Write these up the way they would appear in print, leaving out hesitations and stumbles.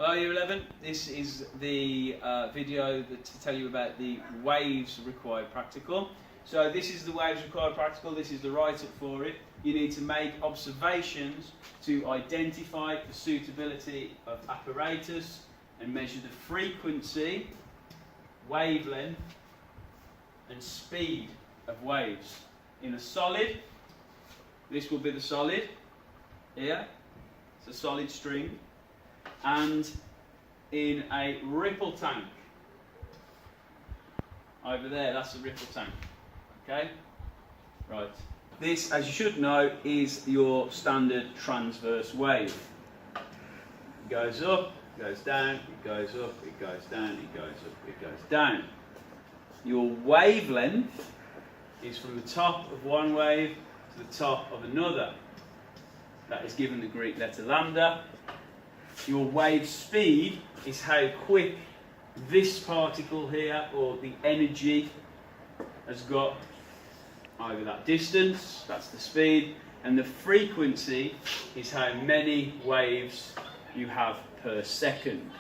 Hello Year 11, this is the video to tell you about the Waves Required Practical. So this is the Waves Required Practical, this is the write-up for it. You need to make observations to identify the suitability of apparatus and measure the frequency, wavelength and speed of waves. In a solid, this will be the solid, here, it's a solid string. And in a ripple tank, over there, that's a ripple tank. Okay? Right. This, as you should know, is your standard transverse wave. It goes up, it goes down, it goes up, it goes down, it goes up, it goes down. Your wavelength is from the top of one wave to the top of another. That is given the Greek letter lambda. Your wave speed is how quick this particle here, or the energy, has got over that distance. That's the speed. And the frequency is how many waves you have per second.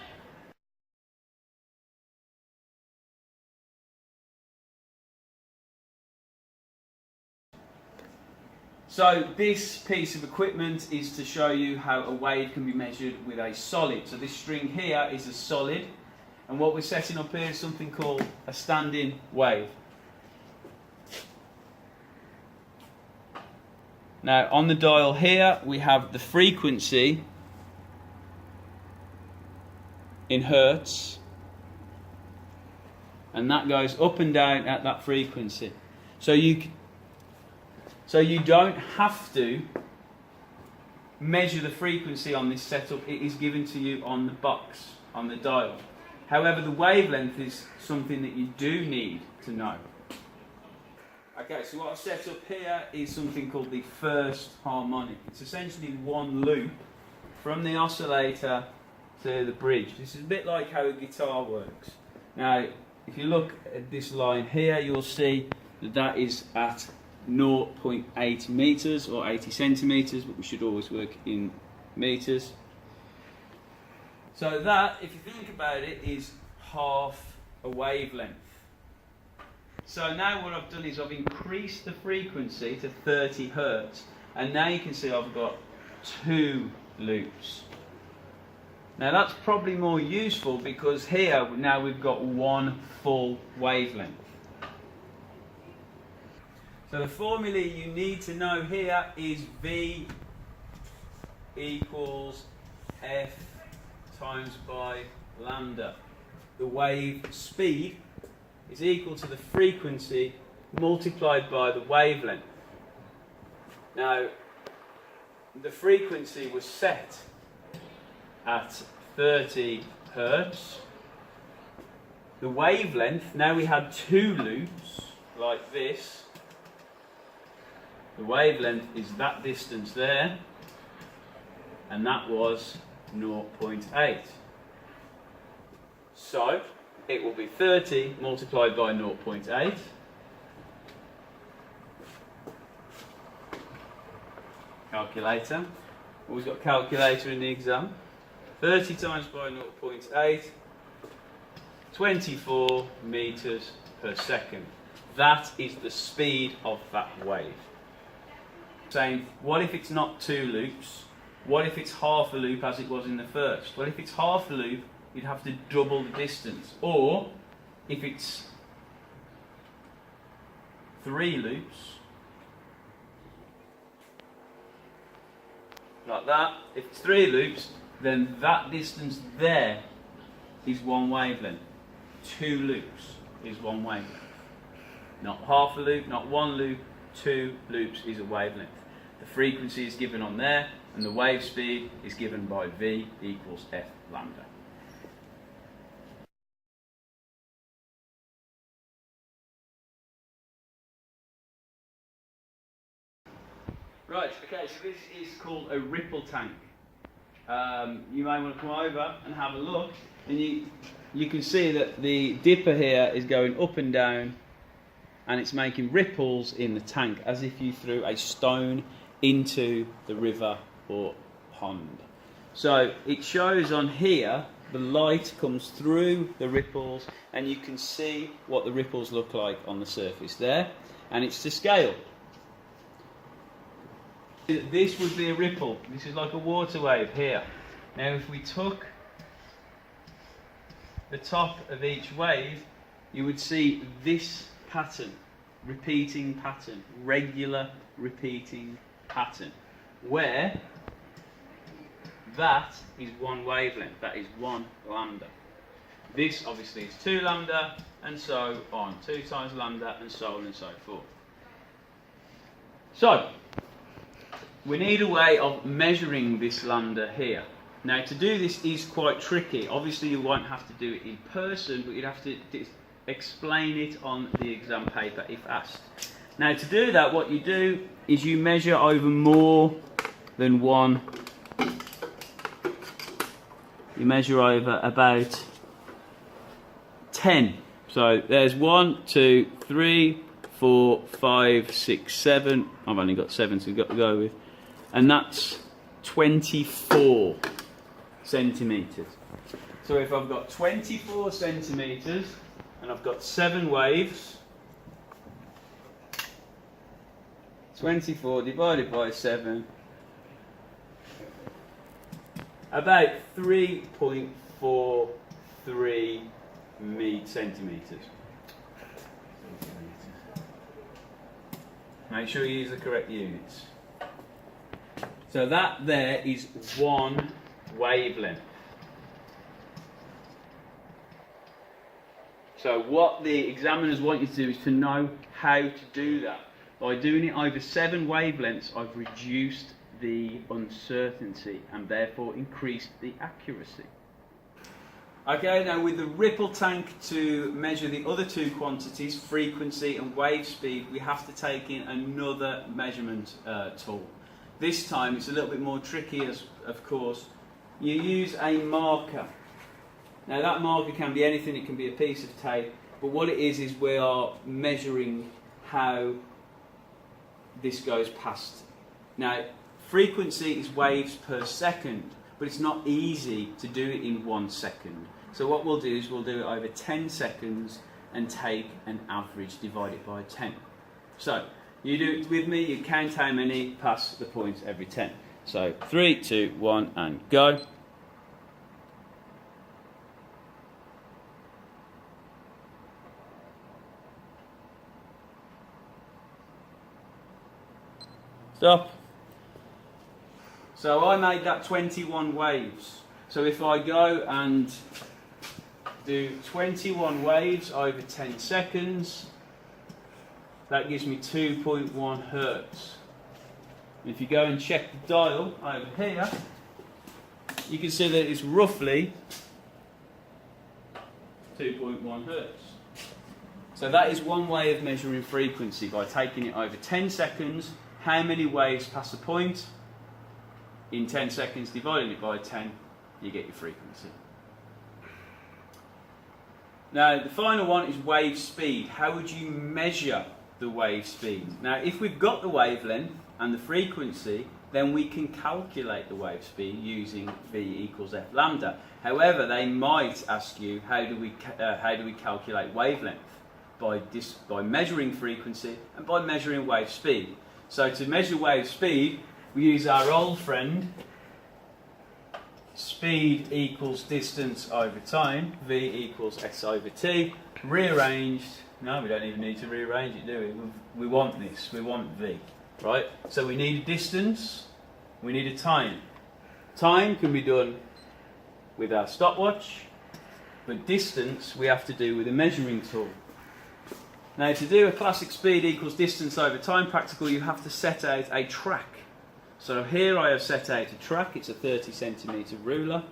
So this piece of equipment is to show you how a wave can be measured with a solid. So this string here is a solid, and what we're setting up here is something called a standing wave. Now on the dial here we have the frequency in hertz, and that goes up and down at that frequency. So you don't have to measure the frequency on this setup. It is given to you on the box, on the dial. However, the wavelength is something that you do need to know. Okay, so what I've set up here is something called the first harmonic. It's essentially one loop from the oscillator to the bridge. This is a bit like how a guitar works. Now, if you look at this line here, you'll see that that is at 0.8 meters or 80 centimeters, but we should always work in meters. So that, if you think about it, is half a wavelength. So now what I've done is I've increased the frequency to 30 hertz, and now you can see I've got 2 loops. Now that's probably more useful because here now we've got one full wavelength. So the formula you need to know here is V equals F times by lambda. The wave speed is equal to the frequency multiplied by the wavelength. Now, the frequency was set at 30 hertz. The wavelength, now we had 2 loops like this. The wavelength is that distance there, and that was 0.8. So it will be 30 multiplied by 0.8. Calculator. Always got a calculator in the exam. 30 times by 0.8, 24 meters per second. That is the speed of that wave. Saying, what if it's not 2 loops? What if it's half a loop as it was in the first? Well, if it's half a loop, you'd have to double the distance. Or, if it's 3 loops, like that, if it's 3 loops, then that distance there is one wavelength. 2 loops is one wavelength. Not half a loop, not 1 loop, 2 loops is a wavelength. The frequency is given on there, and the wave speed is given by V equals F lambda. Right, okay, so this is called a ripple tank. You may want to come over and have a look, and you can see that the dipper here is going up and down, and it's making ripples in the tank as if you threw a stone into the river or pond. So it shows on here, the light comes through the ripples and you can see what the ripples look like on the surface there, and it's to scale. This would be a ripple. This is like a water wave here. Now if we took the top of each wave, you would see this pattern, repeating pattern, regular repeating pattern, where that is one wavelength, that is 1 lambda. This obviously is 2 lambda, and so on, 2 times lambda, and so on and so forth. So, we need a way of measuring this lambda here. Now to do this is quite tricky. Obviously you won't have to do it in person, but you'd have to explain it on the exam paper if asked. Now to do that, what you do is you measure over more than one. You measure over about 10. So there's 1, 2, 3, 4, 5, 6, 7. I've only got 7 to go with. And that's 24 centimetres. So if I've got 24 centimetres and I've got 7 waves, 24 divided by 7, about 3.43 centimetres. Make sure you use the correct units. So that there is one wavelength. So what the examiners want you to do is to know how to do that. By doing it over 7 wavelengths, I've reduced the uncertainty and therefore increased the accuracy. Okay, now with the ripple tank to measure the other 2 quantities, frequency and wave speed, we have to take in another measurement tool. This time it's a little bit more tricky, as of course. You use a marker. Now that marker can be anything, it can be a piece of tape, but what it is we are measuring how this goes past. Now frequency is waves per second, but it's not easy to do it in 1 second. So what we'll do is we'll do it over 10 seconds and take an average, divide it by 10. So you do it with me, you count how many pass the point every 10. So 3, 2, 1 and go. Stop. So I made that 21 waves. So if I go and do 21 waves over 10 seconds, that gives me 2.1 hertz. And if you go and check the dial over here, you can see that it's roughly 2.1 hertz. So that is one way of measuring frequency, by taking it over 10 seconds, how many waves pass a point. In 10 seconds, dividing it by 10, you get your frequency. Now, the final one is wave speed. How would you measure the wave speed? Now, if we've got the wavelength and the frequency, then we can calculate the wave speed using V equals F lambda. However, they might ask you, how do we calculate wavelength? By measuring frequency and by measuring wave speed. So to measure wave speed, we use our old friend, speed equals distance over time, V equals S over T, rearranged. No, we don't even need to rearrange it, do we? We want this, we want V, right? So we need a distance, we need a time. Time can be done with our stopwatch, but distance we have to do with a measuring tool. Now to do a classic speed equals distance over time practical, you have to set out a track. So here I have set out a track, it's a 30 centimetre ruler.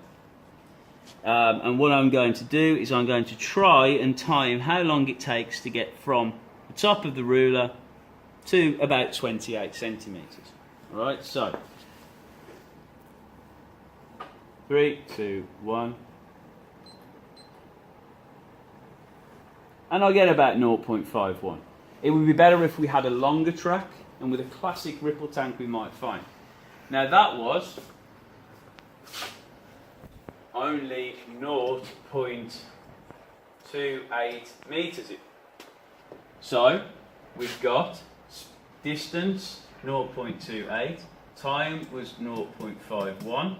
And what I'm going to do is I'm going to try and time how long it takes to get from the top of the ruler to about 28 centimetres. Alright, so 3, 2, 1. And I'll get about 0.51. It would be better if we had a longer track, and with a classic ripple tank we might find. Now that was only 0.28 metres. So we've got distance 0.28, time was 0.51.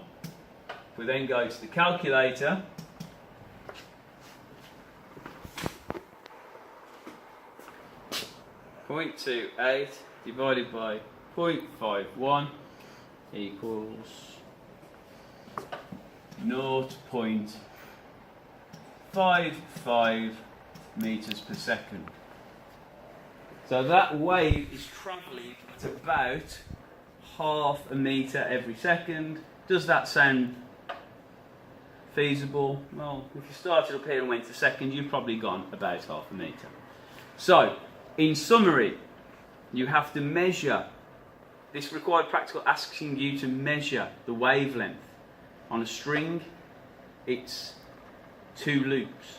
We then go to the calculator. .28 divided by 0.51 equals 0.55 metres per second. So that wave is travelling at about half a metre every second. Does that sound feasible? Well, if you started up here and went to second, you've probably gone about half a metre. So, in summary, you have to measure. This required practical asking you to measure the wavelength. On a string, it's 2 loops.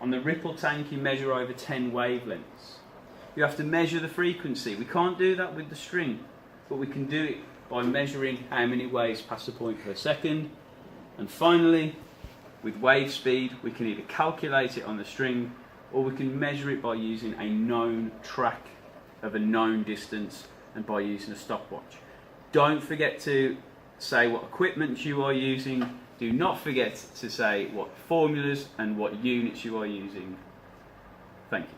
On the ripple tank, you measure over 10 wavelengths. You have to measure the frequency. We can't do that with the string, but we can do it by measuring how many waves pass a point per second. And finally, with wave speed, we can either calculate it on the string, or we can measure it by using a known track of a known distance and by using a stopwatch. Don't forget to say what equipment you are using. Do not forget to say what formulas and what units you are using. Thank you.